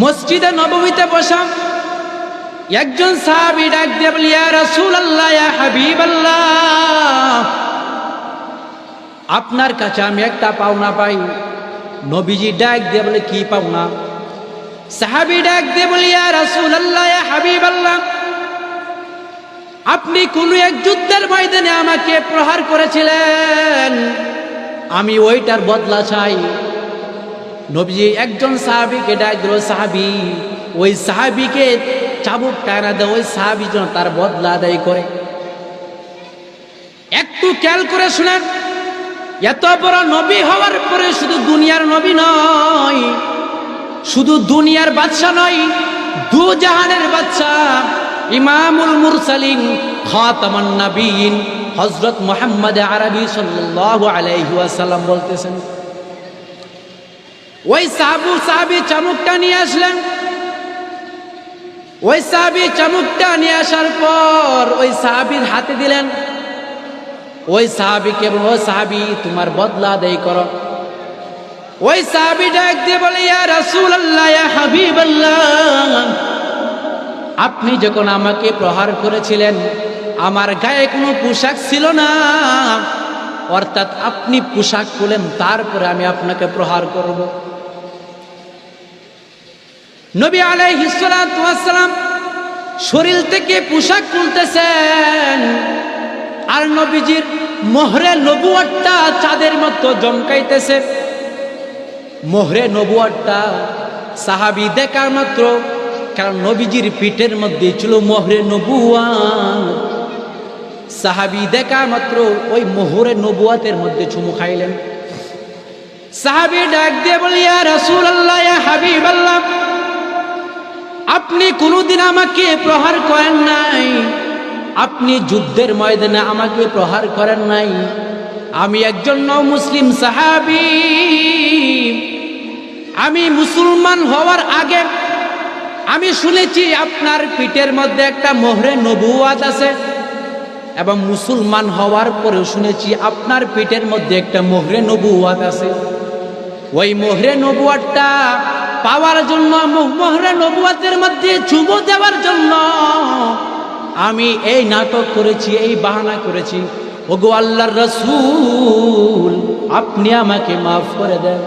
মসজিদে নববীতে বসা একজন সাহাবী ডাক দিয়ে বলে, ইয়া রাসূলুল্লাহ, ইয়া হাবিবাল্লাহ, আপনার কাছে আমি একটা পাওনা পাই। নবীজি ডাক দিয়ে বলে, কি পাওনা? সাহাবী ডাক দিয়ে বলে, ইয়া রাসূলুল্লাহ, ইয়া হাবিবাল্লাহ, আপনি কোন এক যুদ্ধের ময়দানে আমাকে প্রহার করেছিলেন, আমি ওইটার বদলা চাই। নবীজি একজন সাহাবীকে ডাক দিল, সাহাবী, ওই সাহাবীকে চাবুক টানা দেয়, ওই সাহাবী যেন তার বদলা আদায় করে। একটু খেয়াল করে শুনেন, এত বড় নবী হওয়ার পরে শুধু দুনিয়ার নবী নয়, শুধু দুনিয়ার বাদশা নয়, দু জাহানের বাদশা, ইমামুল মুরসালিন, খাতামুন নবিয়্যিন হযরত মুহাম্মদ আরবি সাল্লাল্লাহু আলাইহি ওয়াসাল্লাম বলতেছেন, ওই সাহাবী চামুকটা নিয়ে আসলেন। ওই সাহাবী চামুকটা নিয়ে আসার পর ওই সাহাবীর হাতে দিলেন। ওই সাহাবীকে বলল, ও সাহাবী, তোমার বদলা আদায় করো। ওই সাহাবী ডাক দিয়ে বলে, ইয়া রাসূলুল্লাহ, ইয়া হাবিবাল্লাহ, আপনি যখন আমাকে প্রহার করেছিলেন আমার গায়ে কোনো পোশাক ছিল না, অর্থাৎ আপনি পোশাক খুলেন, তারপরে আমি আপনাকে প্রহার করব। নবী আলাইহিস সালাতু ওয়াস সালাম শরীর থেকে পোশাক খুলতেছেন, আর নবীজির মোহরে নবুয়তটা চাঁদের মতো জমকাইতেছে। মোহরে নবুয়তটা সাহাবী দেখার মাত্র, কারণ নবীজির পিঠের মধ্যে ছিল মোহরে নবুয়ত, সাহাবী দেখা মাত্র ওই মোহরে নবুয়তের মধ্যে চুমু খাইলেন। সাহাবী ডাক দিয়ে বলে, ইয়া রাসূলুল্লাহ, ইয়া হাবিবাল্লাহ, আপনি কোনোদিন আমাকে প্রহার করেন নাই, আপনি যুদ্ধের ময়দানে আমাকে প্রহার করেন নাই। আমি একজন মুসলিম সাহাবী, আমি মুসলমান হওয়ার আগে আমি শুনেছি আপনার পিঠের মধ্যে একটা মোহরে নবুয়ত আছে, এবং মুসলমান হওয়ার পরেও শুনেছি আপনার পিঠের মধ্যে একটা মোহরে নবুয়ত আছে। ওই মোহরে নবুয়তটা পাওয়ার জন্য, মোহরে নবুয়তের মধ্যে চুমু দেওয়ার জন্য আমি এই নাটক করেছি, এই বাহানা করেছি। ওগো আল্লাহর রাসূল, আপনি আমাকে মাফ করে দেন।